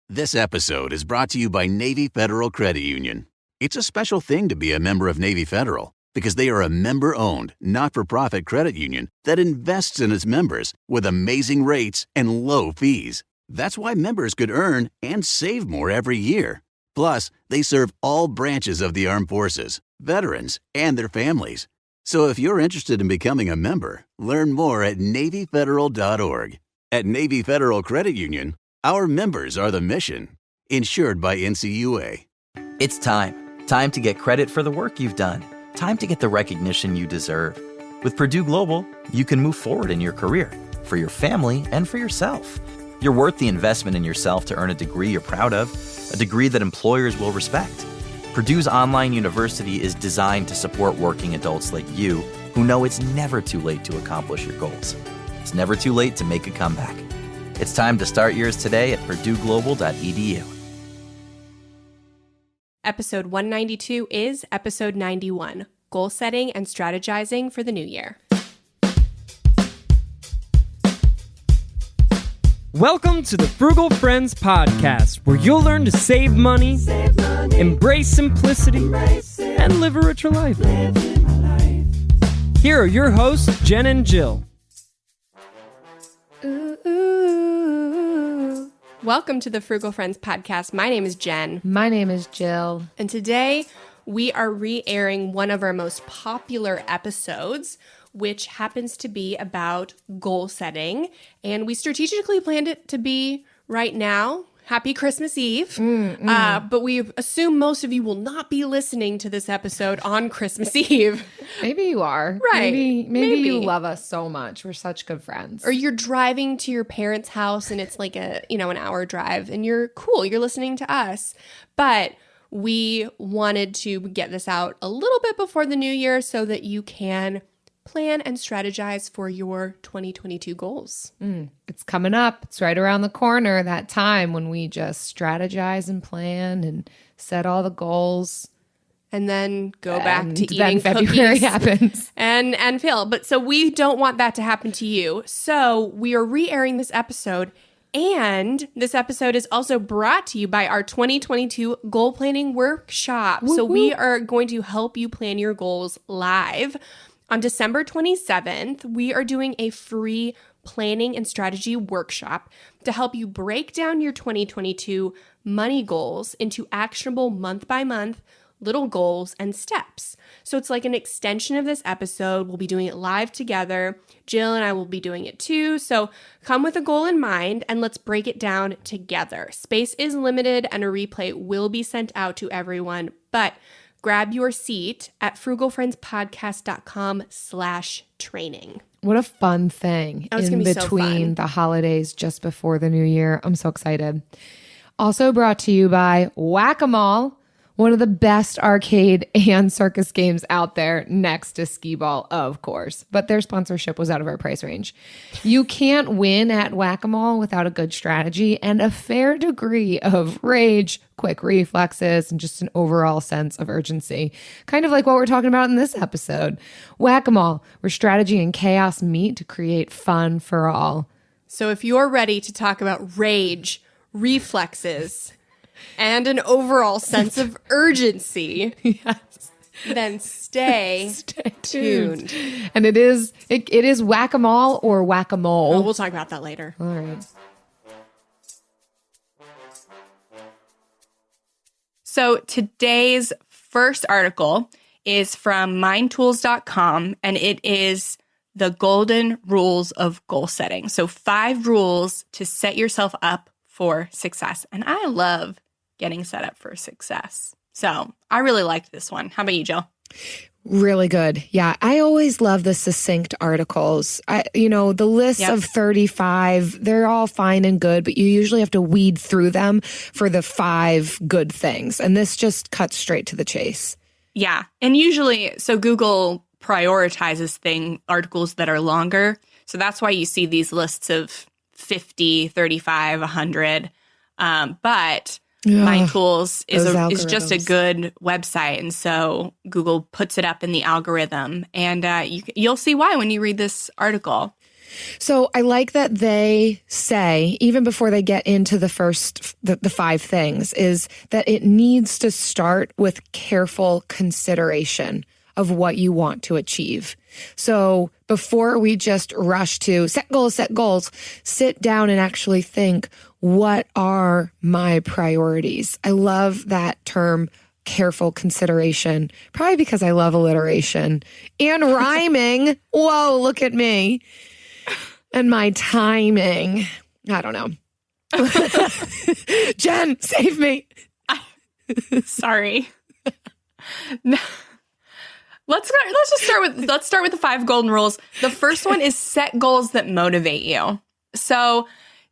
This episode is brought to you by Navy Federal Credit Union. It's a special thing to be a member of Navy Federal because they are a member-owned, not-for-profit credit union that invests in its members with amazing rates and low fees. That's why members could earn and save more every year. Plus, they serve all branches of the armed forces, veterans, and their families. So if you're interested in becoming a member, learn more at NavyFederal.org. At Navy Federal Credit Union, our members are the mission. Insured by NCUA. It's time. Time to get credit for the work you've done. Time to get the recognition you deserve. With Purdue Global, you can move forward in your career, for your family, and for yourself. You're worth the investment in yourself to earn a degree you're proud of, a degree that employers will respect. Purdue's online university is designed to support working adults like you who know it's never too late to accomplish your goals. It's never too late to make a comeback. It's time to start yours today at purdueglobal.edu. Episode 192 is episode 91, Goal Setting and Strategizing for the New Year. Welcome to the Frugal Friends podcast, where you'll learn to save money, embrace simplicity, and live a richer life. Here are your hosts, Jen and Jill. Welcome to the Frugal Friends podcast. My name is Jen. My name is Jill. And today we are re-airing one of our most popular episodes, which happens to be about goal setting. And we strategically planned it to be right now. Happy Christmas Eve. But we assume most of you will not be listening to this episode on Christmas Eve. Maybe you are. Right. Maybe you love us so much. We're such good friends. Or you're driving to your parents' house and it's like an hour drive and you're cool. You're listening to us. But we wanted to get this out a little bit before the new year so that you can plan and strategize for your 2022 goals. It's coming up. It's right around the corner, that time when we just strategize and plan and set all the goals. And then go back to eating then February cookies happens. and fail. But so we don't want that to happen to you. So we are re-airing this episode. And this episode is also brought to you by our 2022 goal planning workshop. Woo-hoo. So we are going to help you plan your goals live. On December 27th, we are doing a free planning and strategy workshop to help you break down your 2022 money goals into actionable month-by-month little goals and steps. So it's like an extension of this episode. We'll be doing it live together. Jill and I will be doing it too. So come with a goal in mind and let's break it down together. Space is limited and a replay will be sent out to everyone, but grab your seat at frugalfriendspodcast.com/training. What a fun thing in between the holidays just before the new year. I'm so excited. Also brought to you by Whack-A-Mole, one of the best arcade and circus games out there next to Skee-Ball, of course. But their sponsorship was out of our price range. You can't win at Whack-A-Mole without a good strategy and a fair degree of rage, quick reflexes, and just an overall sense of urgency. Kind of like what we're talking about in this episode. Whack-A-Mole, where strategy and chaos meet to create fun for all. So if you're ready to talk about rage, reflexes, and an overall sense of urgency, Yes. then stay tuned. And it is Whack-A-Mole or Whack-A-Mole. Oh, we'll talk about that later. All right. So today's first article is from mindtools.com, and it is the golden rules of goal setting. So 5 rules to set yourself up for success. And I love getting set up for success. So I really liked this one. How about you, Jill? Really good. Yeah. I always love the succinct articles. The list of 35, they're all fine and good, but you usually have to weed through them for the 5 good things. And this just cuts straight to the chase. Yeah. And usually, so Google prioritizes articles that are longer. So that's why you see these lists of 50, 35, 100. But Mind Tools is just a good website, and so Google puts it up in the algorithm, and you'll see why when you read this article. So I like that they say, even before they get into the 5 things, is that it needs to start with careful consideration of what you want to achieve. So before we just rush to set goals, sit down and actually think, what are my priorities? I love that term, careful consideration, probably because I love alliteration and rhyming. Whoa, look at me. And my timing. I don't know. Jen, save me. Sorry. No. Let's start with the 5 golden rules. The first one is set goals that motivate you. So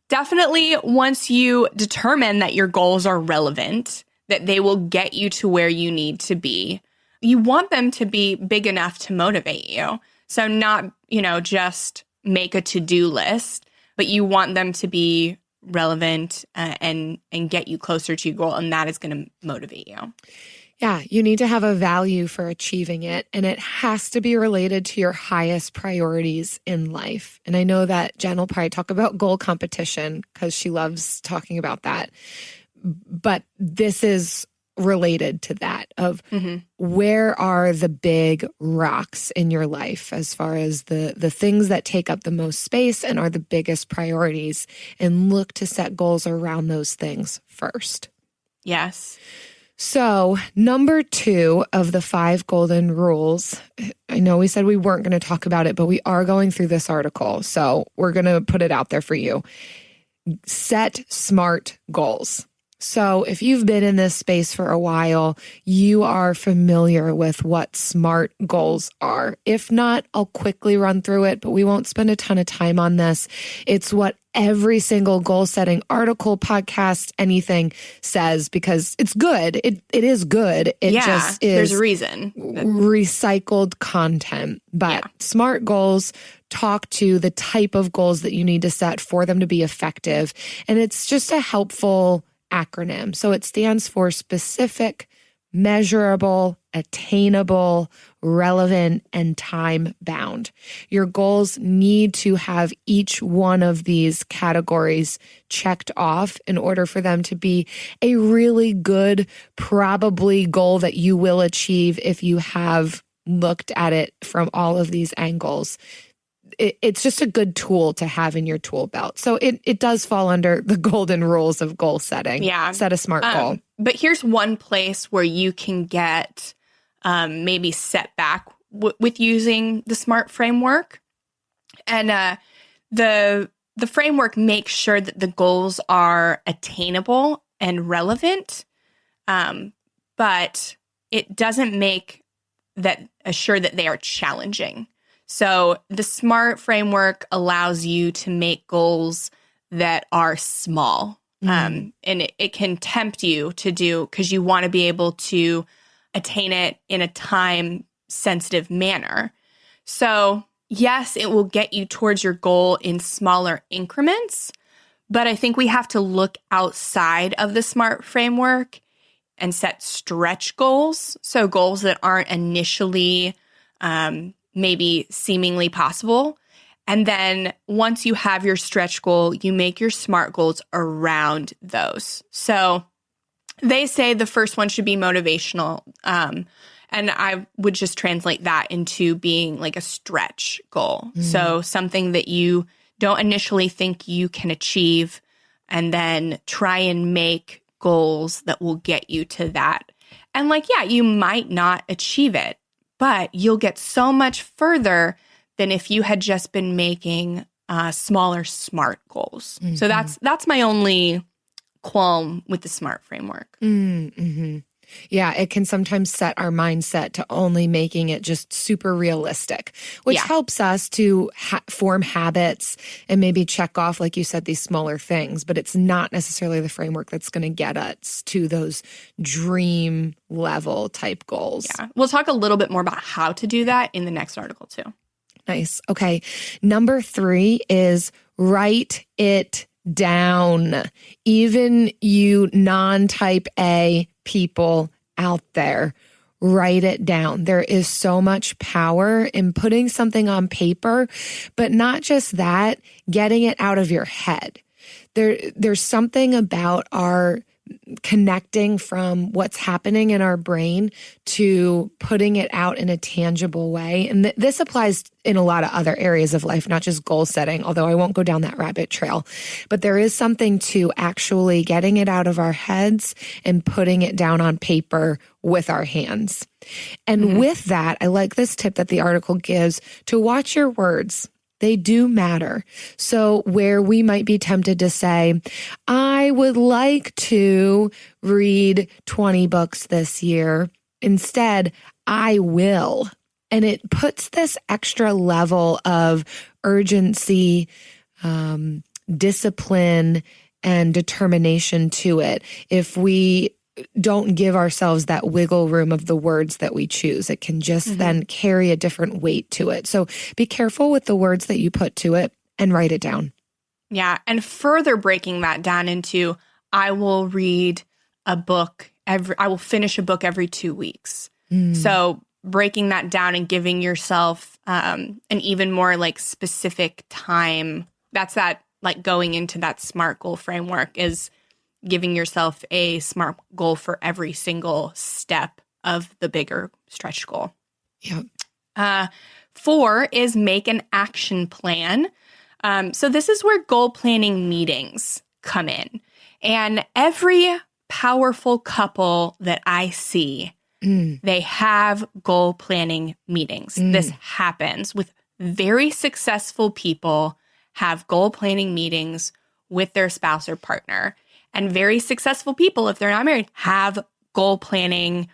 definitely once you determine that your goals are relevant, that they will get you to where you need to be, you want them to be big enough to motivate you. So not, just make a to-do list, but you want them to be relevant and get you closer to your goal, and that is going to motivate you. Yeah, you need to have a value for achieving it, and it has to be related to your highest priorities in life. And I know that Jen will probably talk about goal competition because she loves talking about that. But this is related to that of where are the big rocks in your life as far as the things that take up the most space and are the biggest priorities, and look to set goals around those things first. Yes. So, number 2 of the 5 golden rules, I know we said we weren't going to talk about it, but we are going through this article, so we're going to put it out there for you. Set SMART goals. So if you've been in this space for a while, you are familiar with what SMART goals are. If not, I'll quickly run through it, but we won't spend a ton of time on this. It's what every single goal setting article, podcast, anything says, because it's good. It is good. It just is. There's a reason. Recycled content. But SMART goals talk to the type of goals that you need to set for them to be effective. And it's just a helpful acronym. So it stands for specific, measurable, attainable, relevant, and time-bound. Your goals need to have each one of these categories checked off in order for them to be a really good, probably goal that you will achieve if you have looked at it from all of these angles. It's just a good tool to have in your tool belt. So it does fall under the golden rules of goal setting. Yeah. Set a SMART goal. But here's one place where you can get maybe set back with using the SMART framework. And the framework makes sure that the goals are attainable and relevant, but it doesn't make that assure that they are challenging. So the SMART framework allows you to make goals that are small. And it can tempt you to do, because you want to be able to attain it in a time-sensitive manner. So yes, it will get you towards your goal in smaller increments, but I think we have to look outside of the SMART framework and set stretch goals. So goals that aren't initially maybe seemingly possible. And then once you have your stretch goal, you make your SMART goals around those. So they say the first one should be motivational. And I would just translate that into being like a stretch goal. So something that you don't initially think you can achieve, and then try and make goals that will get you to that. And you might not achieve it, but you'll get so much further than if you had just been making smaller SMART goals. So that's my only qualm with the SMART framework. Yeah, it can sometimes set our mindset to only making it just super realistic, which helps us to form habits and maybe check off, like you said, these smaller things. But it's not necessarily the framework that's going to get us to those dream level type goals. Yeah, we'll talk a little bit more about how to do that in the next article too. Nice. Okay. Number 3 is write it down. Even you non-type A people out there, write it down. There is so much power in putting something on paper, but not just that, getting it out of your head. There's something about our connecting from what's happening in our brain to putting it out in a tangible way. And this applies in a lot of other areas of life, not just goal setting, although I won't go down that rabbit trail. But there is something to actually getting it out of our heads and putting it down on paper with our hands. And with that, I like this tip that the article gives to watch your words. They do matter. So where we might be tempted to say, I would like to read 20 books this year. Instead, I will. And it puts this extra level of urgency, discipline, and determination to it. If we don't give ourselves that wiggle room of the words that we choose, it can just then carry a different weight to it. So be careful with the words that you put to it and write it down. Yeah. And further breaking that down into, I will read a book I will finish a book every 2 weeks. So breaking that down and giving yourself an even more like specific time. That's that like going into that SMART goal framework is giving yourself a SMART goal for every single step of the bigger stretch goal. Yep. 4 is make an action plan. So this is where goal planning meetings come in. And every powerful couple that I see, they have goal planning meetings. This happens with very successful people have goal planning meetings with their spouse or partner. And very successful people, if they're not married, have goal planning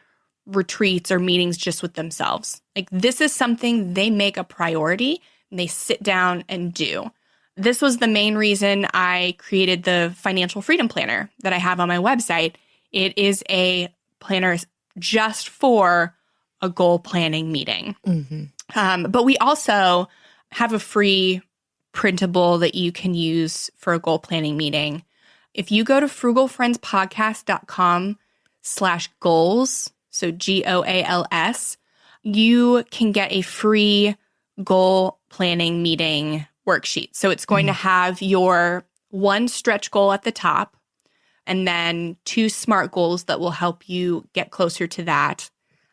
retreats or meetings just with themselves. Like this is something they make a priority and they sit down and do. This was the main reason I created the financial freedom planner that I have on my website. It is a planner just for a goal planning meeting. But we also have a free printable that you can use for a goal planning meeting. If you go to frugalfriendspodcast.com/goals, so GOALS, you can get a free goal planning meeting worksheet. So it's going to have your one stretch goal at the top and then 2 SMART goals that will help you get closer to that.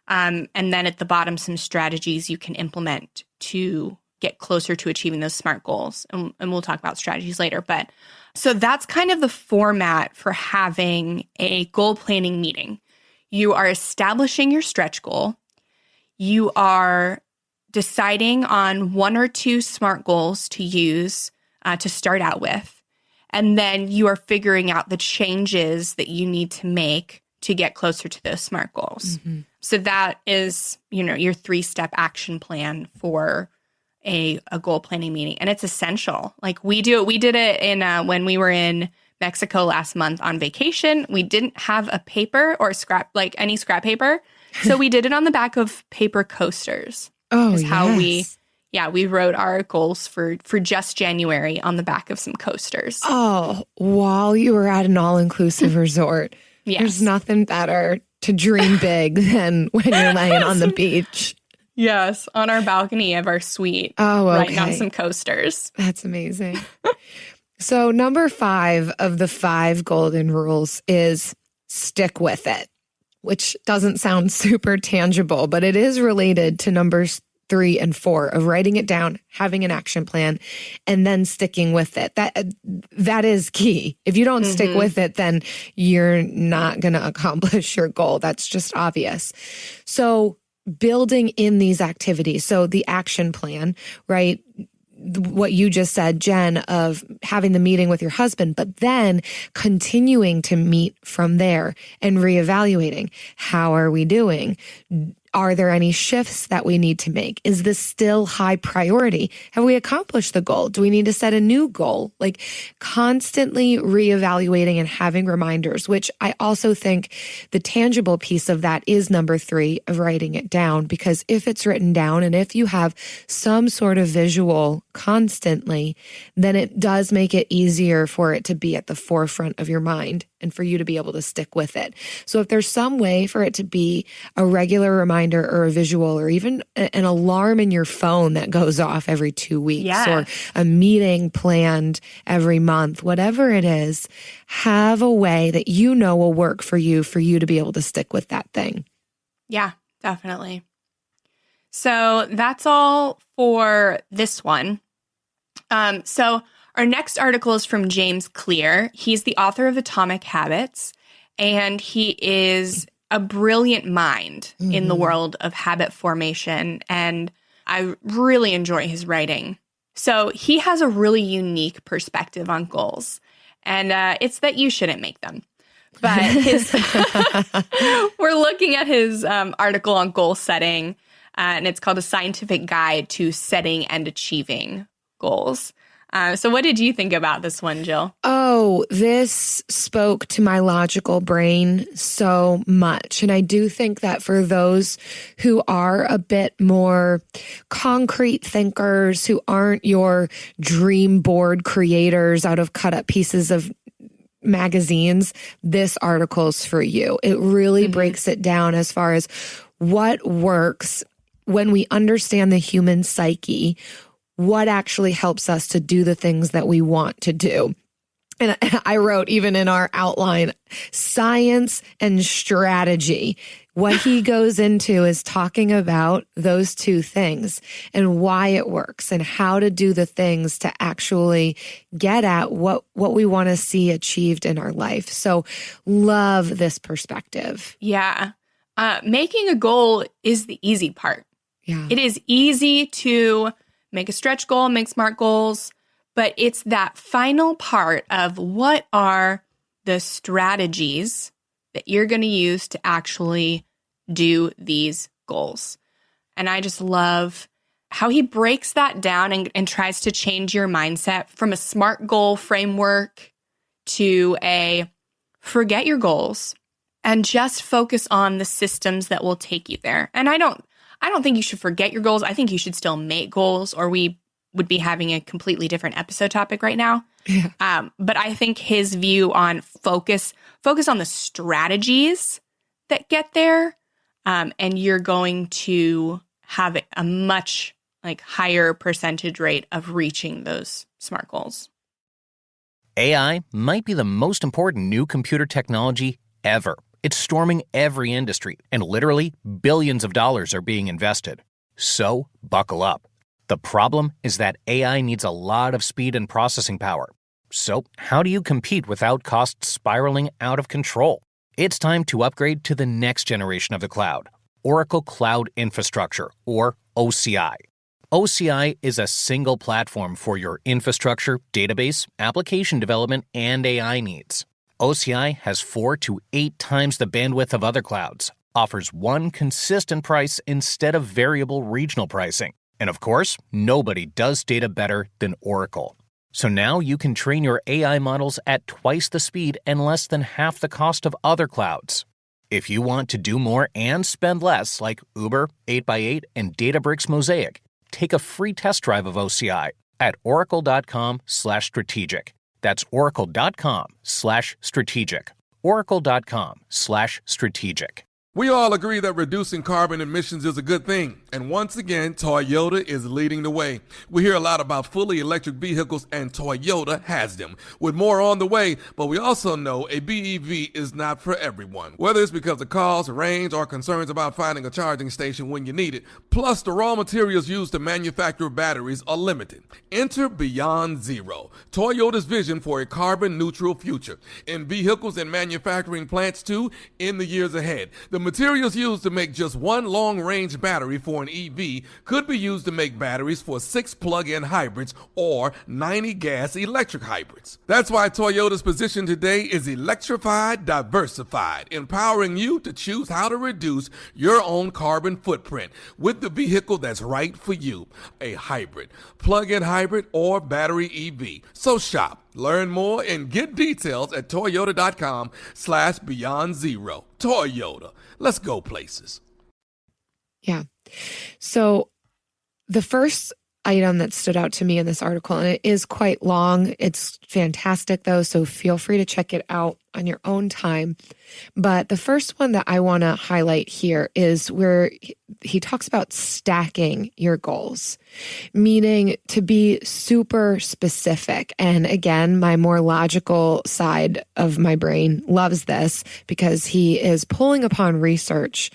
And then at the bottom, some strategies you can implement to get closer to achieving those SMART goals. And we'll talk about strategies later. But so that's kind of the format for having a goal planning meeting. You are establishing your stretch goal. You are deciding on 1 or 2 SMART goals to use to start out with. And then you are figuring out the changes that you need to make to get closer to those SMART goals. So that is, your 3-step action plan for a goal planning meeting. And it's essential. Like we did it in when we were in Mexico last month on vacation. We didn't have a paper or any scrap paper. So we did it on the back of paper coasters. Oh, how we wrote our goals for just January on the back of some coasters. Oh, while you were at an all-inclusive resort. Yes. There's nothing better to dream big than when you're laying on the beach. Yes, on our balcony of our suite. Oh, okay. Writing on some coasters. That's amazing. So number 5 of the 5 golden rules is stick with it, which doesn't sound super tangible, but it is related to numbers 3 and 4 of writing it down, having an action plan, and then sticking with it. That is key. If you don't stick with it, then you're not going to accomplish your goal. That's just obvious. So building in these activities. So the action plan, right? What you just said, Jen, of having the meeting with your husband, but then continuing to meet from there and reevaluating. How are we doing? Are there any shifts that we need to make? Is this still high priority? Have we accomplished the goal? Do we need to set a new goal? Like constantly reevaluating and having reminders, which I also think the tangible piece of that is number 3 of writing it down, because if it's written down and if you have some sort of visual constantly, then it does make it easier for it to be at the forefront of your mind and for you to be able to stick with it. So if there's some way for it to be a regular reminder or a visual or even an alarm in your phone that goes off every 2 weeks or a meeting planned every month, whatever it is, have a way that you know will work for you to be able to stick with that thing. Yeah, definitely. So that's all for this one. So our next article is from James Clear. He's the author of Atomic Habits, and he is a brilliant mind in the world of habit formation, and I really enjoy his writing. So he has a really unique perspective on goals, and it's that you shouldn't make them. But we're looking at his article on goal setting, and it's called A Scientific Guide to Setting and Achieving Goals. So what did you think about this one, Jill? Oh, this spoke to my logical brain so much. And I do think that for those who are a bit more concrete thinkers, who aren't your dream board creators out of cut up pieces of magazines, this article's for you. It really breaks it down as far as what works when we understand the human psyche, what actually helps us to do the things that we want to do. And I wrote, even in our outline, science and strategy. What he goes into is talking about those two things and why it works and how to do the things to actually get at what we want to see achieved in our life. So love this perspective. Yeah. Making a goal is the easy part. Yeah. It is easy to make a stretch goal, make SMART goals, but it's that final part of what are the strategies that you're going to use to actually do these goals. And I just love how he breaks that down and tries to change your mindset from a SMART goal framework to a forget your goals and just focus on the systems that will take you there. And I don't think you should forget your goals. I think you should still make goals, or we would be having a completely different episode topic right now. Yeah. But I think his view on focus on the strategies that get there, and you're going to have a much higher percentage rate of reaching those SMART goals. AI might be the most important new computer technology ever. It's storming every industry, and literally billions of dollars are being invested. So, buckle up. The problem is that AI needs a lot of speed and processing power. So, how do you compete without costs spiraling out of control? It's time to upgrade to the next generation of the cloud, Oracle Cloud Infrastructure, or OCI. OCI is a single platform for your infrastructure, database, application development, and AI needs. OCI has 4 to 8 times the bandwidth of other clouds, offers one consistent price instead of variable regional pricing. And of course, nobody does data better than Oracle. So now you can train your AI models at twice the speed and less than half the cost of other clouds. If you want to do more and spend less, like Uber, 8x8, and Databricks Mosaic, take a free test drive of OCI at oracle.com/strategic. That's oracle.com/strategic. Oracle.com/strategic. We all agree that reducing carbon emissions is a good thing, and once again, Toyota is leading the way. We hear a lot about fully electric vehicles, and Toyota has them, with more on the way, but we also know a BEV is not for everyone, whether it's because of cost, range, or concerns about finding a charging station when you need it. Plus, the raw materials used to manufacture batteries are limited. Enter Beyond Zero, Toyota's vision for a carbon-neutral future, in vehicles and manufacturing plants too, in the years ahead. The materials used to make just one long-range battery for an EV could be used to make batteries for 6 plug-in hybrids or 90 gas-electric hybrids. That's why Toyota's position today is electrified, diversified, empowering you to choose how to reduce your own carbon footprint with the vehicle that's right for you, a hybrid, plug-in hybrid, or battery EV. So shop, learn more, and get details at toyota.com/beyondzero. Toyota. Let's go places. Yeah. So the first item that stood out to me in this article, and it is quite long. It's fantastic though, so feel free to check it out on your own time. But the first one that I want to highlight here is where he talks about stacking your goals, meaning to be super specific. And again, my more logical side of my brain loves this because he is pulling upon research,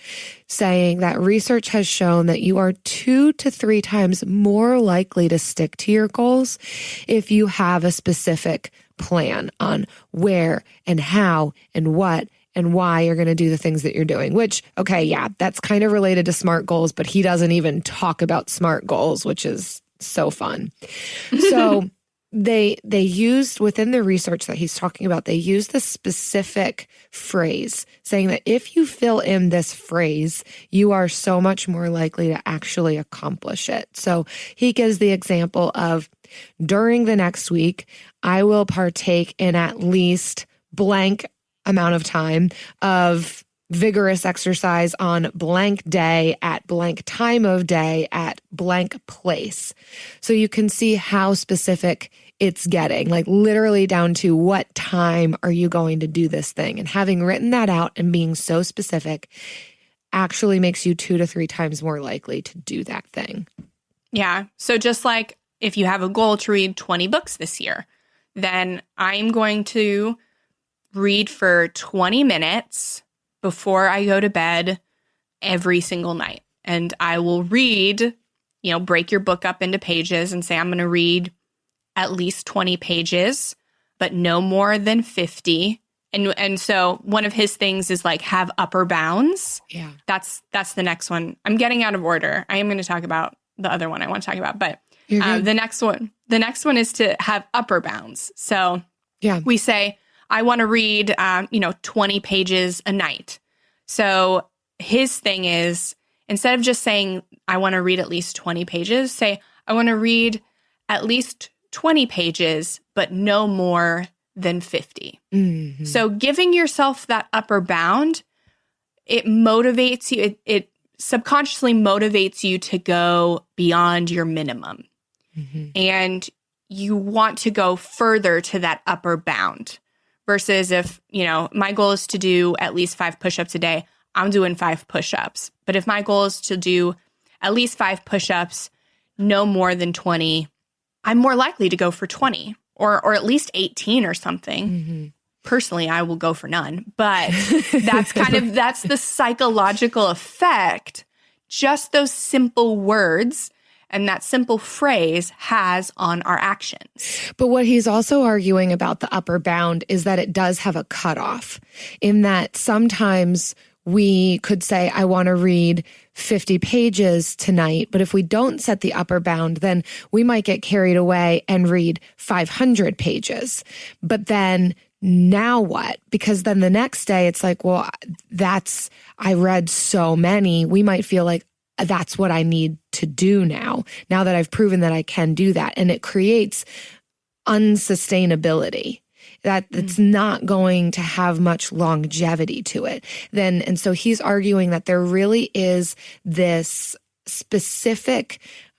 saying that research has shown that you are 2 to 3 times more likely to stick to your goals if you have a specific plan on where and how and what and why you're going to do the things that you're doing, which, okay, yeah, that's kind of related to SMART goals, but he doesn't even talk about SMART goals, which is so fun. So they used within the research that he's talking about, they used this specific phrase saying that if you fill in this phrase, you are so much more likely to actually accomplish it. So he gives the example of during the next week, I will partake in at least blank amount of time of vigorous exercise on blank day at blank time of day at blank place. So you can see how specific it's getting, like literally down to what time are you going to do this thing? And having written that out and being so specific actually makes you 2 to 3 times more likely to do that thing. Yeah. So just like if you have a goal to read 20 books this year, then I'm going to read for 20 minutes before I go to bed every single night. And I will read, break your book up into pages and say, I'm going to read at least 20 pages, but no more than 50. And so one of his things is like have upper bounds. Yeah. That's the next one. I'm getting out of order. I am going to talk about the other one I want to talk about, but the next one is to have upper bounds. So yeah, we say, I want to read, 20 pages a night. So his thing is, instead of just saying, I want to read at least 20 pages, say, I want to read at least 20 pages, but no more than 50. Mm-hmm. So giving yourself that upper bound, it motivates you. It subconsciously motivates you to go beyond your minimum. Mm-hmm. And you want to go further to that upper bound. Versus if, my goal is to do at least 5 push-ups a day, I'm doing 5 push-ups. But if my goal is to do at least 5 push-ups, no more than 20, I'm more likely to go for 20 or at least 18 or something. Mm-hmm. Personally, I will go for none. But that's that's the psychological effect. Just those simple words and that simple phrase has on our actions. But what he's also arguing about the upper bound is that it does have a cutoff, in that sometimes we could say, I want to read 50 pages tonight, but if we don't set the upper bound, then we might get carried away and read 500 pages. But then now what? Because then the next day it's like, well, I read so many. We might feel like, that's what I need to do now that I've proven that I can do that. And it creates unsustainability. It's not going to have much longevity to it. And so he's arguing that there really is this specific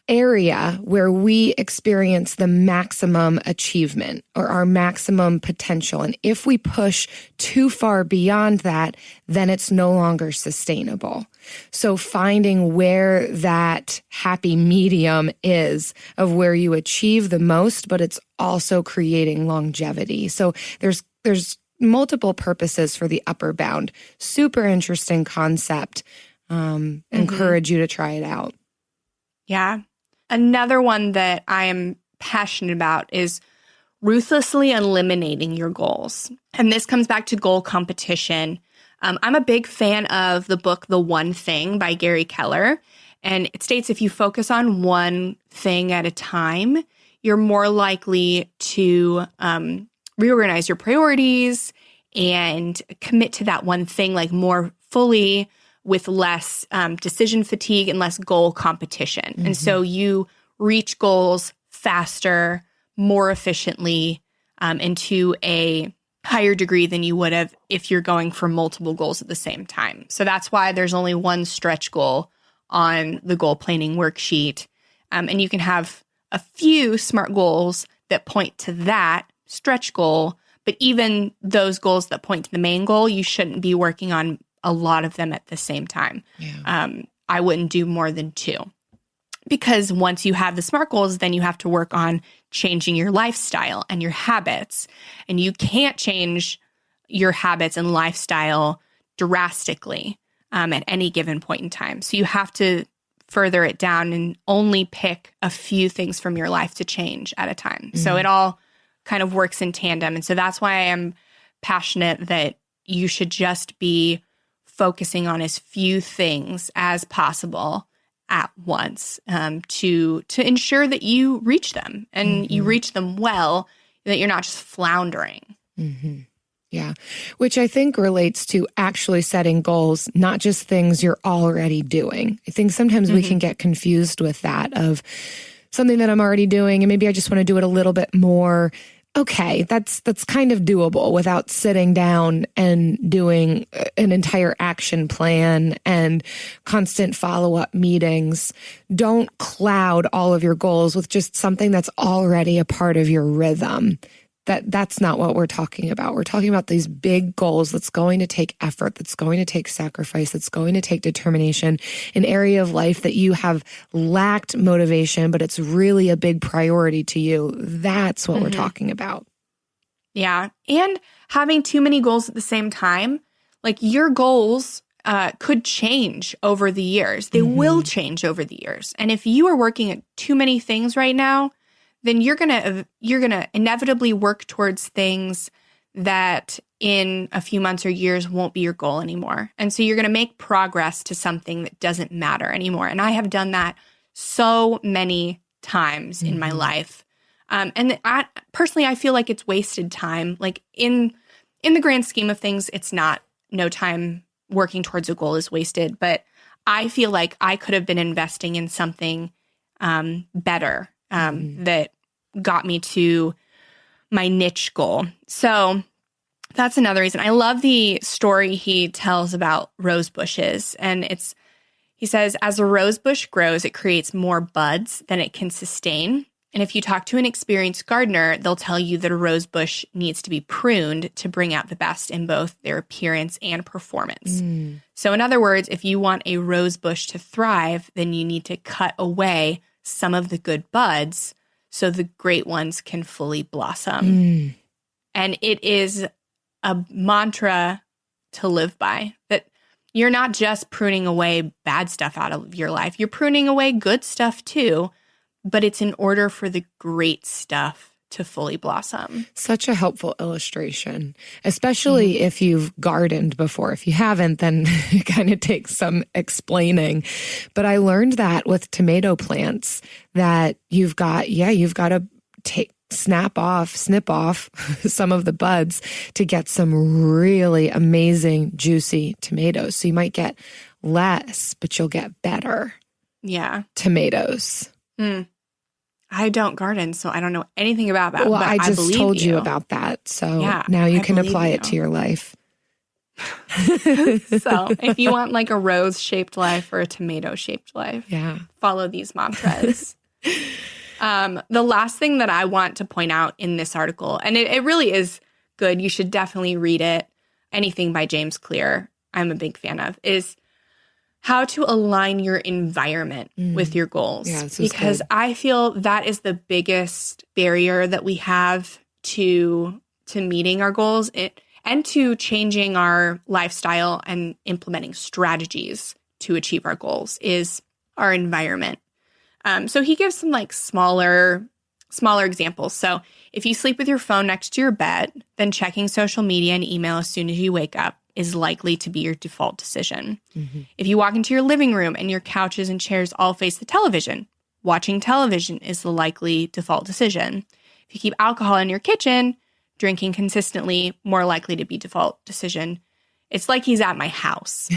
area where we experience the maximum achievement or our maximum potential. And if we push too far beyond that, then it's no longer sustainable. So finding where that happy medium is of where you achieve the most, but it's also creating longevity. So there's multiple purposes for the upper bound. Super interesting concept. Encourage you to try it out. Yeah. Another one that I am passionate about is ruthlessly eliminating your goals. And this comes back to goal competition. I'm a big fan of the book, The One Thing by Gary Keller. And it states if you focus on one thing at a time, you're more likely to reorganize your priorities and commit to that one thing like more fully, with less decision fatigue and less goal competition. Mm-hmm. And so you reach goals faster, more efficiently, and to a higher degree than you would have if you're going for multiple goals at the same time. So that's why there's only one stretch goal on the goal planning worksheet. And you can have a few SMART goals that point to that stretch goal. But even those goals that point to the main goal, you shouldn't be working on a lot of them at the same time. Yeah. I wouldn't do more than 2. Because once you have the SMART goals, then you have to work on changing your lifestyle and your habits. And you can't change your habits and lifestyle drastically at any given point in time. So you have to further it down and only pick a few things from your life to change at a time. Mm-hmm. So it all kind of works in tandem. And so that's why I am passionate that you should just be focusing on as few things as possible at once to ensure that you reach them and you reach them well, that you're not just floundering. Mm-hmm. Yeah, which I think relates to actually setting goals, not just things you're already doing. I think sometimes we can get confused with that of something that I'm already doing and maybe I just want to do it a little bit more. Okay, that's kind of doable without sitting down and doing an entire action plan and constant follow-up meetings. Don't cloud all of your goals with just something that's already a part of your rhythm. That's not what we're talking about. We're talking about these big goals that's going to take effort, that's going to take sacrifice, that's going to take determination, an area of life that you have lacked motivation, but it's really a big priority to you. That's what we're talking about. Yeah. And having too many goals at the same time, like your goals could change over the years. They will change over the years. And if you are working at too many things right now, then you're gonna inevitably work towards things that in a few months or years won't be your goal anymore. And so you're gonna make progress to something that doesn't matter anymore. And I have done that so many times in my life. And personally, I feel like it's wasted time. Like in the grand scheme of things, it's not. No time working towards a goal is wasted. But I feel like I could have been investing in something better that got me to my niche goal. So that's another reason. I love the story he tells about rose bushes. And he says, as a rose bush grows, it creates more buds than it can sustain. And if you talk to an experienced gardener, they'll tell you that a rose bush needs to be pruned to bring out the best in both their appearance and performance. So in other words, if you want a rose bush to thrive, then you need to cut away some of the good buds so the great ones can fully blossom. And it is a mantra to live by, that you're not just pruning away bad stuff out of your life. You're pruning away good stuff too, but it's in order for the great stuff to fully blossom. Such a helpful illustration, especially if you've gardened before. If you haven't, then it kind of takes some explaining. But I learned that with tomato plants that you've got to snip off some of the buds to get some really amazing, juicy tomatoes. So you might get less, but you'll get better tomatoes. I don't garden, so I don't know anything about that. Well, but I just told you about that. So now you can apply it to your life. So if you want like a rose-shaped life or a tomato-shaped life, follow these mantras. The last thing that I want to point out in this article, and it really is good, you should definitely read it, anything by James Clear, I'm a big fan of, is how to align your environment with your goals. Yeah, because I feel that is the biggest barrier that we have to meeting our goals and to changing our lifestyle and implementing strategies to achieve our goals is our environment. So he gives some like smaller examples. So if you sleep with your phone next to your bed, then checking social media and email as soon as you wake up is likely to be your default decision. If you walk into your living room and your couches and chairs all face the television, watching television is the likely default decision. If you keep alcohol in your kitchen, drinking consistently, more likely to be default decision. It's like he's at my house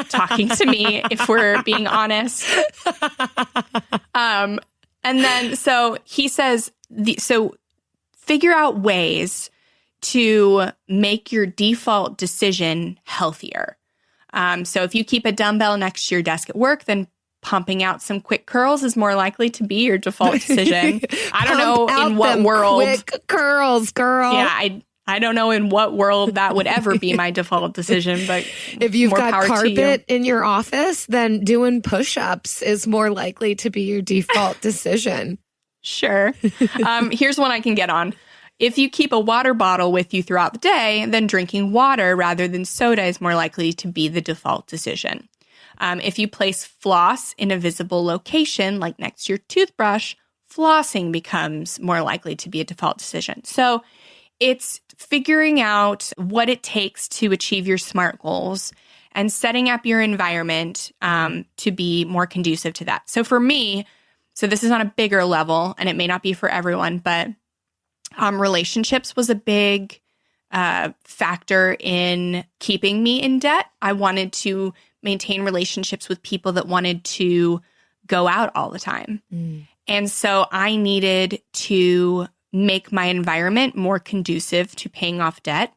talking to me, if we're being honest. And then, so he says, so figure out ways to make your default decision healthier. So if you keep a dumbbell next to your desk at work, then pumping out some quick curls is more likely to be your default decision. I don't know in what world. Quick curls, girl. Yeah, I don't know in what world that would ever be my default decision, but if you've got carpet in your office, then doing push-ups is more likely to be your default decision. Sure. Here's one I can get on. If you keep a water bottle with you throughout the day, then drinking water rather than soda is more likely to be the default decision. If you place floss in a visible location, like next to your toothbrush, flossing becomes more likely to be a default decision. So it's figuring out what it takes to achieve your SMART goals and setting up your environment to be more conducive to that. So for me, so this is on a bigger level, and it may not be for everyone, but relationships was a big factor in keeping me in debt. I wanted to maintain relationships with people that wanted to go out all the time. And so I needed to make my environment more conducive to paying off debt.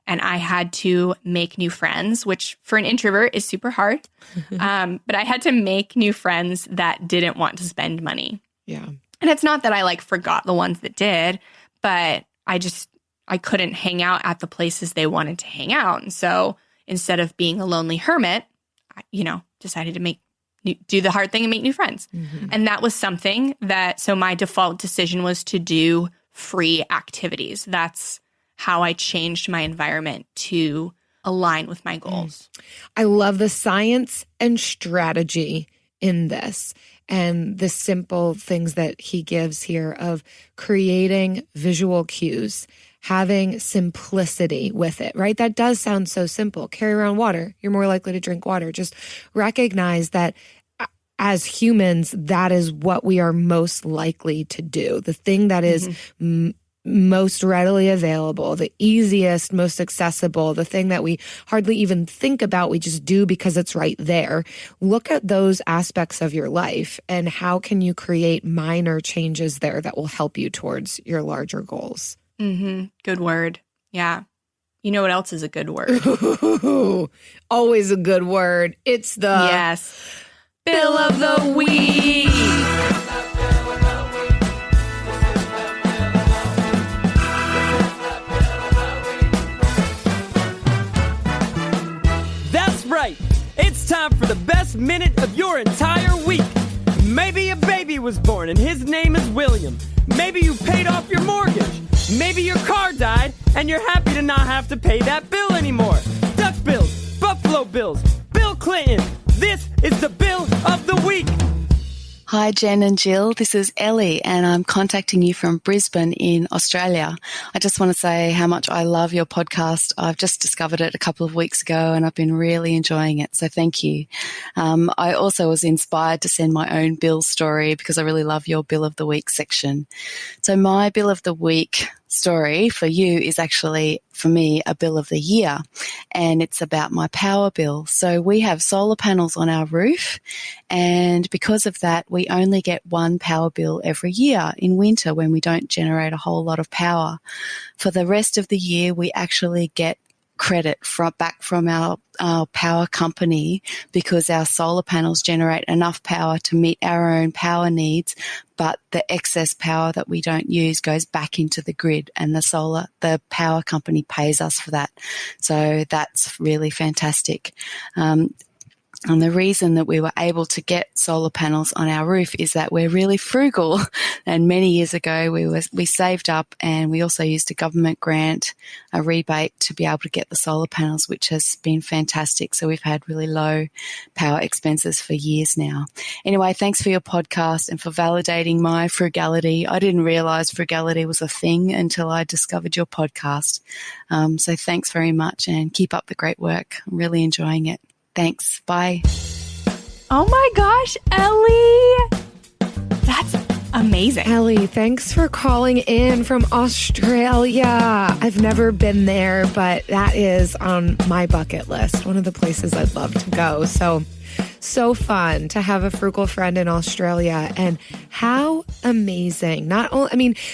And I had to make new friends, which for an introvert is super hard. But I had to make new friends that didn't want to spend money. Yeah. And it's not that I forgot the ones that did, but I couldn't hang out at the places they wanted to hang out. And so instead of being a lonely hermit, I, decided to do the hard thing and make new friends. And that was something so my default decision was to do free activities. That's how I changed my environment to align with my goals. I love the science and strategy in this and the simple things that he gives here of creating visual cues, having simplicity with it, right? That does sound so simple. Carry around water. You're more likely to drink water. Just recognize that as humans, that is what we are most likely to do. The thing that is most readily available, the easiest, most accessible, the thing that we hardly even think about, we just do because it's right there. Look at those aspects of your life and how can you create minor changes there that will help you towards your larger goals. Good word. Yeah. You know what else is a good word? Always a good word. It's the Bill of the Week. That's right. It's time for the best minute of your entire week. Maybe a baby was born and his name is William. Maybe you paid off your mortgage. Maybe your car died and you're happy to not have to pay that bill anymore. Duck bills, Buffalo Bills, Bill Clinton. This is the Bill of the Week. Hi, Jen and Jill. This is Ellie, and I'm contacting you from Brisbane in Australia. I just want to say how much I love your podcast. I've just discovered it a couple of weeks ago, and I've been really enjoying it, so thank you. I also was inspired to send my own Bill story because I really love your Bill of the Week section. So my Bill of the Week story for you is actually, for me, a bill of the year, and it's about my power bill. So we have solar panels on our roof, and because of that, we only get one power bill every year in winter when we don't generate a whole lot of power. For the rest of the year, we actually get credit back from our power company because our solar panels generate enough power to meet our own power needs, but the excess power that we don't use goes back into the grid, and the power company pays us for that. So that's really fantastic. And the reason that we were able to get solar panels on our roof is that we're really frugal. And many years ago, we saved up, and we also used a government grant, a rebate, to be able to get the solar panels, which has been fantastic. So we've had really low power expenses for years now. Anyway, thanks for your podcast and for validating my frugality. I didn't realize frugality was a thing until I discovered your podcast. So thanks very much, and keep up the great work. I'm really enjoying it. Thanks. Bye. Oh my gosh, Ellie. That's amazing. Ellie, thanks for calling in from Australia. I've never been there, but that is on my bucket list. One of the places I'd love to go. So fun to have a frugal friend in Australia, and how amazing.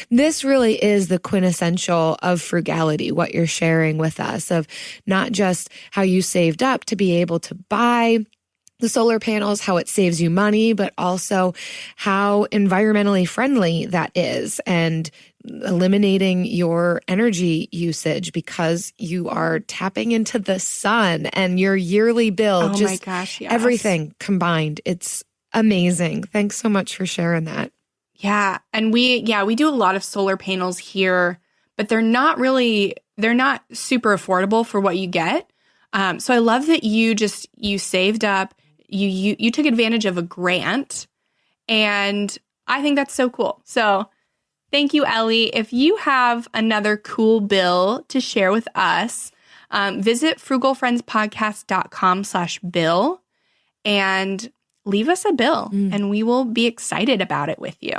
This really is the quintessential of frugality, what you're sharing with us, of not just how you saved up to be able to buy the solar panels, how it saves you money, but also how environmentally friendly that is, and eliminating your energy usage because you are tapping into the sun, and your yearly bill, my gosh, yes. Everything combined. It's amazing. Thanks so much for sharing that. Yeah. And we do a lot of solar panels here, but they're not super affordable for what you get. So I love that you saved up, you took advantage of a grant, and I think that's so cool. So thank you, Ellie. If you have another cool bill to share with us, visit frugalfriendspodcast.com/bill and leave us a bill, and we will be excited about it with you.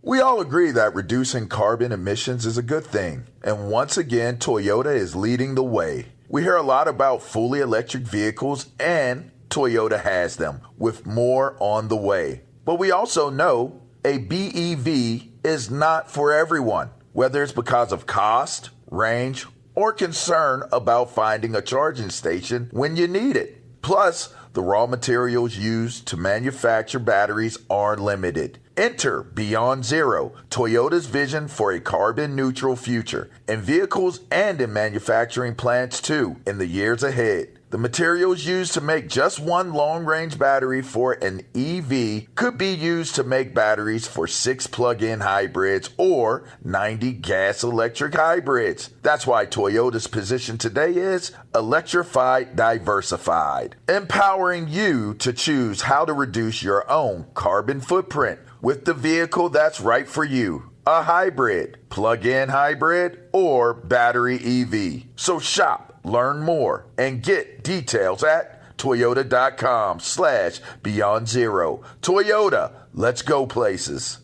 We all agree that reducing carbon emissions is a good thing. And once again, Toyota is leading the way. We hear a lot about fully electric vehicles, and Toyota has them, with more on the way. But we also know a BEV is not for everyone, whether it's because of cost, range, or concern about finding a charging station when you need it. Plus, the raw materials used to manufacture batteries are limited. Enter Beyond Zero, Toyota's vision for a carbon-neutral future, in vehicles and in manufacturing plants too, in the years ahead. The materials used to make just one long-range battery for an EV could be used to make batteries for 6 plug-in hybrids or 90 gas-electric hybrids. That's why Toyota's position today is electrified, diversified, empowering you to choose how to reduce your own carbon footprint with the vehicle that's right for you. A hybrid, plug-in hybrid, or battery EV. So shop, learn more, and get details at toyota.com/Beyond Zero. Toyota, let's go places.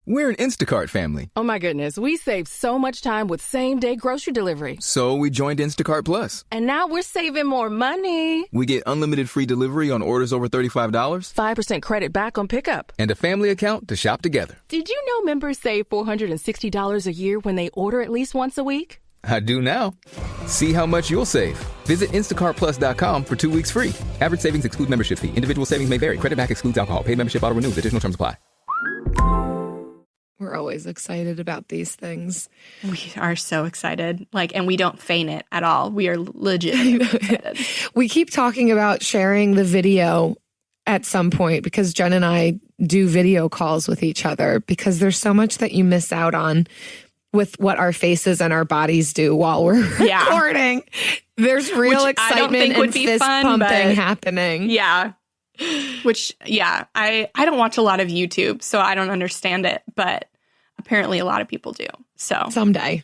We're an Instacart family. Oh my goodness, we saved so much time with same-day grocery delivery. So we joined Instacart Plus. And now we're saving more money. We get unlimited free delivery on orders over $35, 5% credit back on pickup, and a family account to shop together. Did you know members save $460 a year when they order at least once a week? I do now. See how much you'll save. Visit instacartplus.com for 2 weeks free. Average savings exclude membership fee. Individual savings may vary. Credit back excludes alcohol. Paid membership auto renews. Additional terms apply. We're always excited about these things. We are so excited. And we don't feign it at all. We are legit excited. We keep talking about sharing the video at some point because Jen and I do video calls with each other because there's so much that you miss out on with what our faces and our bodies do while we're recording. There's real excitement and fist pumping happening. Yeah. I don't watch a lot of YouTube, so I don't understand it, but apparently a lot of people do. So someday.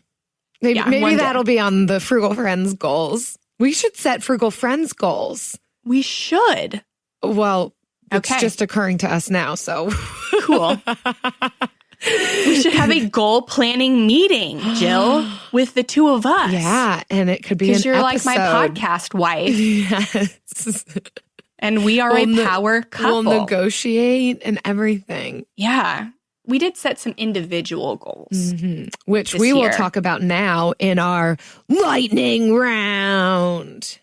Maybe that'll be on the Frugal Friends goals. We should set Frugal Friends goals. We should. Well, it's just occurring to us now, so. Cool. We should have a goal planning meeting, Jill, with the two of us. Yeah, and it could be an episode. Because you're like my podcast wife. Yes. And we are a power couple. We'll negotiate and everything. Yeah. We did set some individual goals. Which we will talk about now in our lightning round.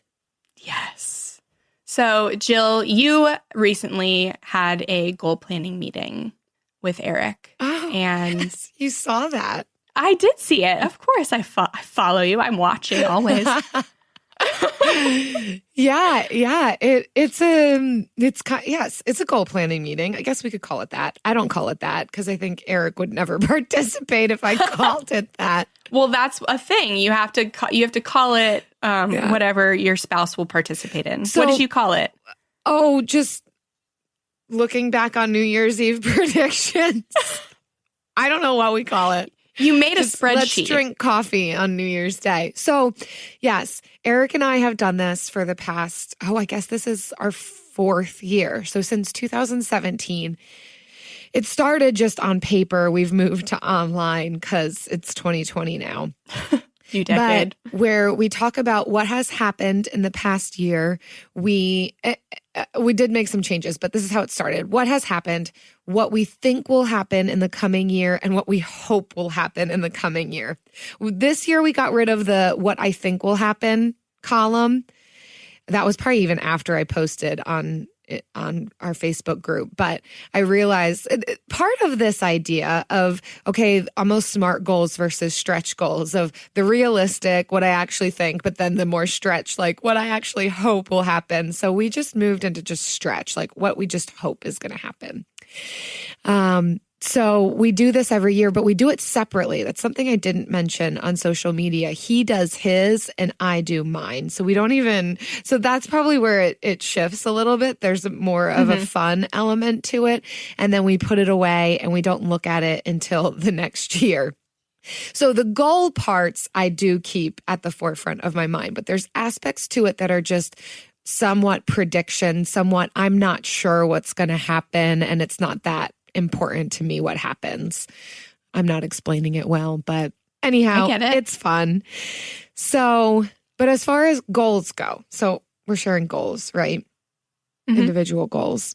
Yes. So, Jill, you recently had a goal planning meeting with Eric. Oh, and yes, you saw that. I did see it. Of course, I follow you. I'm watching always. Yeah. It's a goal planning meeting. I guess we could call it that. I don't call it that because I think Eric would never participate if I called it that. Well, that's a thing. You have to call it whatever your spouse will participate in. So, what did you call it? Oh, just looking back on New Year's Eve predictions. I don't know what we call it. You made a spreadsheet. Let's drink coffee on New Year's Day. So, yes, Eric and I have done this for the past, I guess this is our 4th year. So since 2017, it started just on paper. We've moved to online because it's 2020 now. New decade. But where we talk about what has happened in the past year. We did make some changes, but this is how it started. What has happened, what we think will happen in the coming year, and what we hope will happen in the coming year. This year, we got rid of the what I think will happen column. that was probably even after I posted on our Facebook group. But I realized part of this idea of, okay, almost SMART goals versus stretch goals, of the realistic, what I actually think, but then the more stretch, like what I actually hope will happen. So we just moved into just stretch, like what we just hope is going to happen. So we do this every year, but we do it separately. That's something I didn't mention on social media. He does his and I do mine. So we don't even, so that's probably where it shifts a little bit. There's more of a fun element to it. And then we put it away and we don't look at it until the next year. So the goal parts I do keep at the forefront of my mind, but there's aspects to it that are just somewhat prediction, somewhat I'm not sure what's going to happen, and it's not that important to me what happens. I'm not explaining it well, but anyhow, it's fun. So, but as far as goals go, so we're sharing goals, right? Individual goals.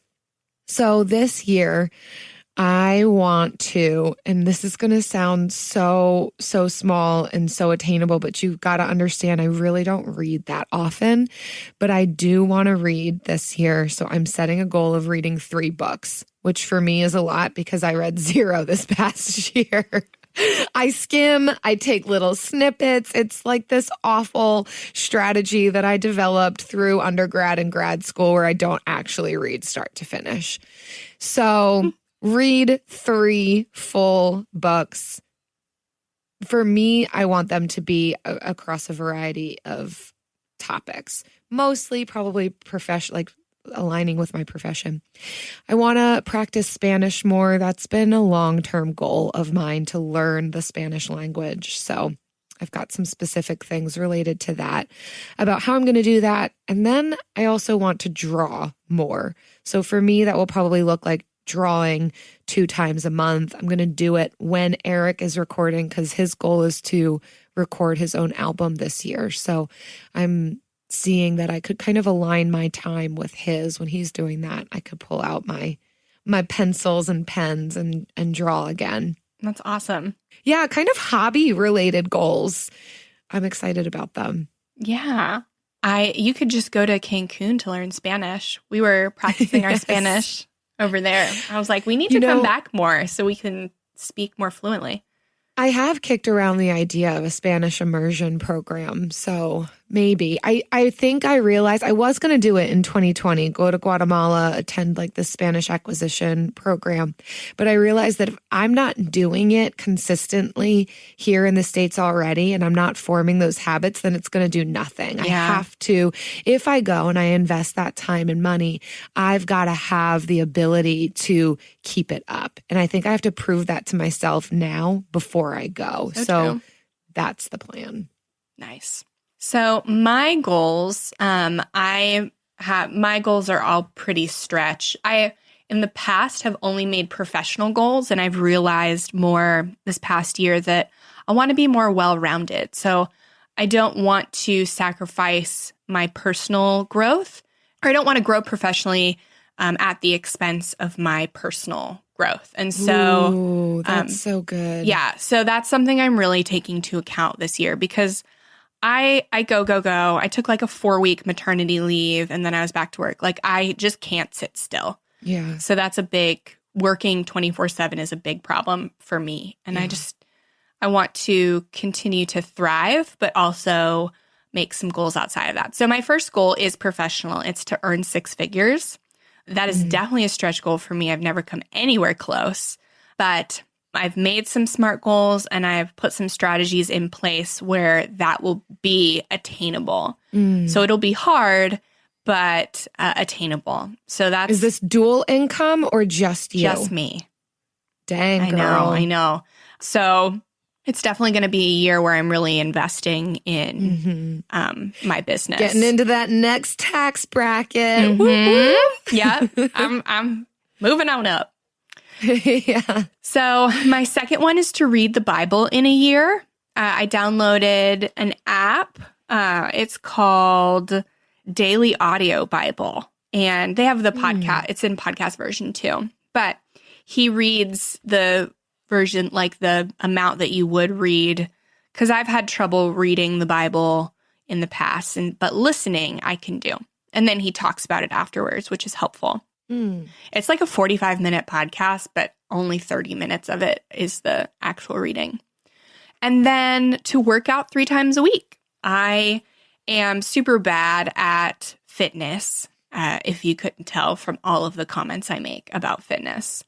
So this year, I want to, and this is going to sound so small and so attainable, but you've got to understand, I really don't read that often, but I do want to read this year. So I'm setting a goal of reading 3 books, which for me is a lot because I read 0 this past year. I skim, I take little snippets. It's like this awful strategy that I developed through undergrad and grad school where I don't actually read start to finish. So read 3 full books. For me, I want them to be across a variety of topics, mostly probably professional, like aligning with my profession. I want to practice Spanish more. That's been a long-term goal of mine, to learn the Spanish language. So I've got some specific things related to that about how I'm going to do that. And then I also want to draw more. So for me, that will probably look like drawing 2 times a month. I'm going to do it when Eric is recording because his goal is to record his own album this year. So I'm seeing that I could kind of align my time with his. When he's doing that, I could pull out my pencils and pens and draw again. That's awesome. Yeah, kind of hobby related goals. I'm excited about them. Yeah. You could just go to Cancun to learn Spanish. We were practicing our Spanish over there. I was like, we need to come back more so we can speak more fluently. I have kicked around the idea of a Spanish immersion program. So maybe. I think I realized I was going to do it in 2020, go to Guatemala, attend like the Spanish acquisition program. But I realized that if I'm not doing it consistently here in the States already, and I'm not forming those habits, then it's going to do nothing. I have to, if I go and I invest that time and money, I've got to have the ability to keep it up. And I think I have to prove that to myself now before I go. So that's the plan. Nice. So my goals, my goals are all pretty stretch. I, in the past, have only made professional goals, and I've realized more this past year that I want to be more well-rounded. So I don't want to sacrifice my personal growth, or I don't want to grow professionally at the expense of my personal growth. And so ooh, that's so good. Yeah. So that's something I'm really taking into account this year because I go. I took like a 4-week maternity leave and then I was back to work. Like I just can't sit still. Yeah. So that's a big, working 24/7 is a big problem for me. And I want to continue to thrive, but also make some goals outside of that. So my first goal is professional. It's to earn 6 figures. That is definitely a stretch goal for me. I've never come anywhere close, but I've made some SMART goals and I've put some strategies in place where that will be attainable. So it'll be hard, but attainable. So that's... Is this dual income or just you? Just me. Dang, girl. I know. So it's definitely going to be a year where I'm really investing in my business. Getting into that next tax bracket. Yeah, I'm moving on up. Yeah. So my second one is to read the Bible in a year. I downloaded an app. It's called Daily Audio Bible. And they have the podcast. It's in podcast version too. But he reads the version, like the amount that you would read. Because I've had trouble reading the Bible in the past, but listening I can do. And then he talks about it afterwards, which is helpful. It's like a 45-minute podcast, but only 30 minutes of it is the actual reading. And then to work out 3 times a week. I am super bad at fitness, if you couldn't tell from all of the comments I make about fitness.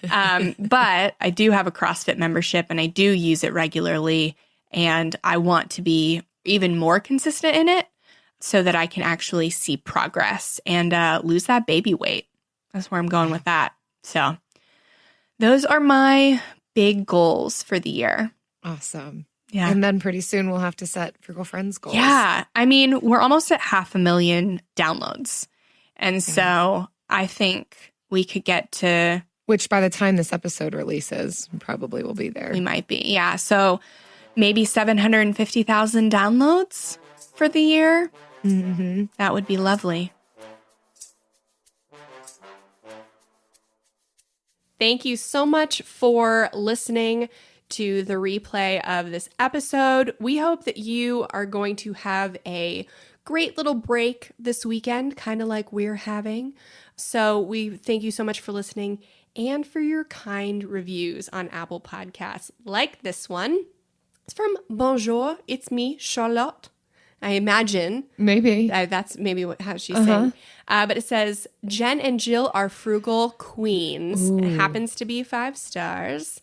But I do have a CrossFit membership and I do use it regularly. And I want to be even more consistent in it so that I can actually see progress and lose that baby weight. That's where I'm going with that. So those are my big goals for the year. Awesome. Yeah. And then pretty soon we'll have to set Frugal Friends goals. Yeah. I mean, we're almost at 500,000 downloads. And so I think we could get to... Which by the time this episode releases, probably will be there. We might be. Yeah. So maybe 750,000 downloads for the year. Mm-hmm. That would be lovely. Thank you so much for listening to the replay of this episode. We hope that you are going to have a great little break this weekend, kind of like we're having. So we thank you so much for listening and for your kind reviews on Apple Podcasts, like this one. It's from Bonjour, it's me, Charlotte. I imagine. Maybe. That's maybe how she's saying. But it says, Jen and Jill are frugal queens. It happens to be 5 stars.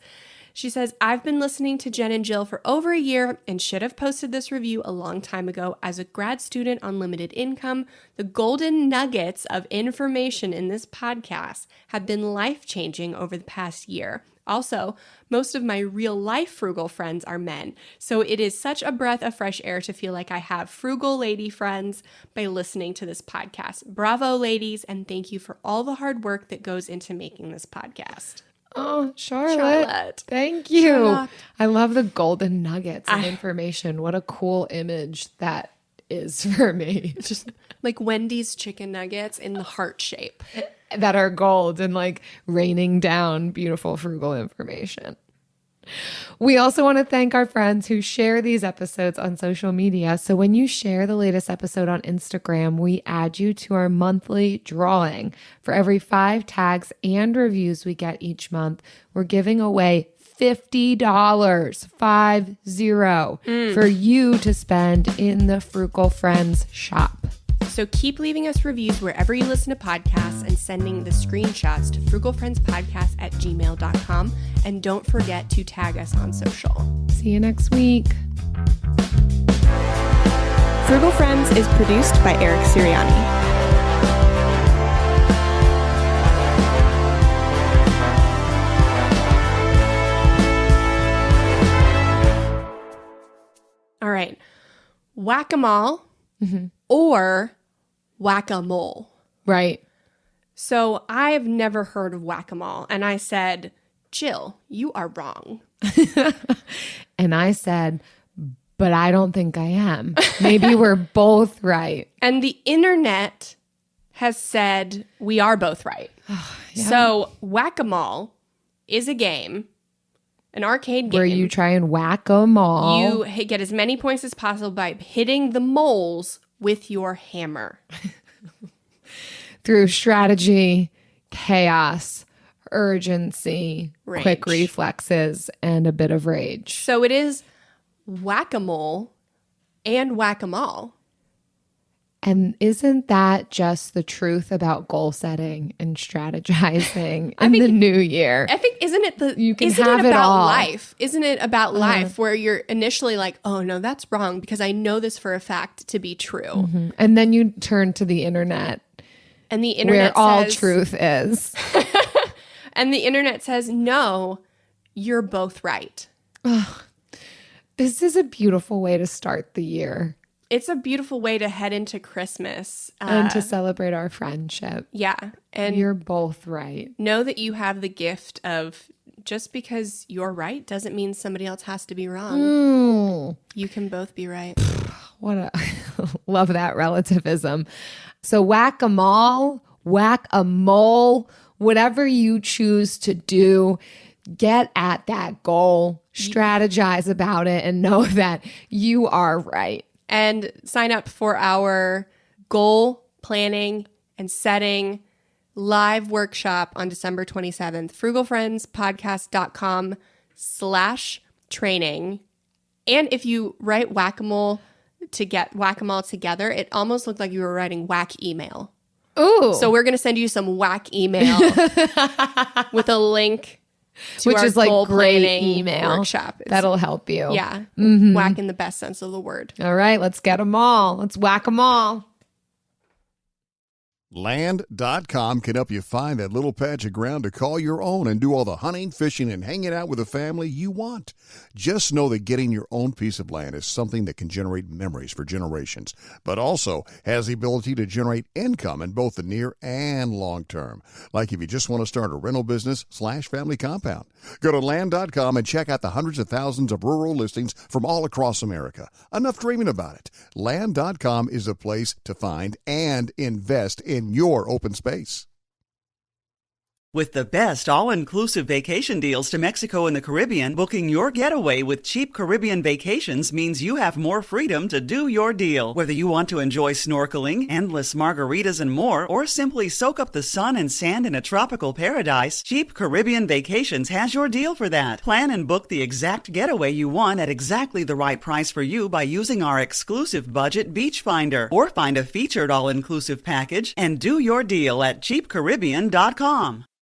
She says, I've been listening to Jen and Jill for over a year and should have posted this review a long time ago. As a grad student on limited income, the golden nuggets of information in this podcast have been life-changing over the past year. Also, most of my real-life frugal friends are men, so it is such a breath of fresh air to feel like I have frugal lady friends by listening to this podcast. Bravo, ladies, and thank you for all the hard work that goes into making this podcast. Oh, Charlotte. Thank you. Charlotte. I love the golden nuggets of information. What a cool image that is for me. Just like Wendy's chicken nuggets in the heart shape. That are gold and like raining down beautiful frugal information. We also want to thank our friends who share these episodes on social media. So when you share the latest episode on Instagram, we add you to our monthly drawing. For every 5 tags and reviews we get each month, we're giving away $50, 50, for you to spend in the Frugal Friends shop. So keep leaving us reviews wherever you listen to podcasts and sending the screenshots to frugalfriendspodcast@gmail.com. And don't forget to tag us on social. See you next week. Frugal Friends is produced by Eric Sirianni. All right. Whack-a-mole or whack-a-mole. Right. So I've never heard of whack-a-mole. And I said, Jill, you are wrong. And I said, but I don't think I am. Maybe we're both right. And the internet has said we are both right. Yeah. So whack-a-mole is a game, an arcade game. Where you try and whack them all. You get as many points as possible by hitting the moles with your hammer. Through strategy, chaos, urgency, rage. Quick reflexes, and a bit of rage. So it is whack-a-mole and whack-a-mole. And isn't that just the truth about goal setting and strategizing in the new year? I think, isn't it have it all. Life? Isn't it about life where you're initially like, oh no, that's wrong because I know this for a fact to be true. Mm-hmm. And then you turn to the internet. And the internet where all says, truth is. And the internet says, no, you're both right. This is a beautiful way to start the year. It's a beautiful way to head into Christmas. And to celebrate our friendship. Yeah. And you're both right. Know that you have the gift of just because you're right doesn't mean somebody else has to be wrong. You can both be right. Love that relativism. So whack-a-mole, whack-a-mole, whatever you choose to do, get at that goal, strategize about it, and know that you are right. and sign up for our goal planning and setting live workshop on December 27th. frugalfriendspodcast.com/training. And if you write whack-a-mole to get whack-a-mole together, it almost looked like you were writing whack email. Ooh. So we're going to send you some whack email with a link to which our is like goal great planning email. Workshop. That'll help you. Yeah. Mm-hmm. Whack in the best sense of the word. All right, let's get them all. Let's whack them all. Land.com can help you find that little patch of ground to call your own and do all the hunting, fishing, and hanging out with the family you want. Just know that getting your own piece of land is something that can generate memories for generations, but also has the ability to generate income in both the near and long term. Like if you just want to start a rental business / family compound. Go to Land.com and check out the hundreds of thousands of rural listings from all across America. Enough dreaming about it. Land.com is a place to find and invest in your open space. With the best all-inclusive vacation deals to Mexico and the Caribbean, booking your getaway with Cheap Caribbean Vacations means you have more freedom to do your deal. Whether you want to enjoy snorkeling, endless margaritas and more, or simply soak up the sun and sand in a tropical paradise, Cheap Caribbean Vacations has your deal for that. Plan and book the exact getaway you want at exactly the right price for you by using our exclusive budget beach finder, or find a featured all-inclusive package and do your deal at cheapcaribbean.com.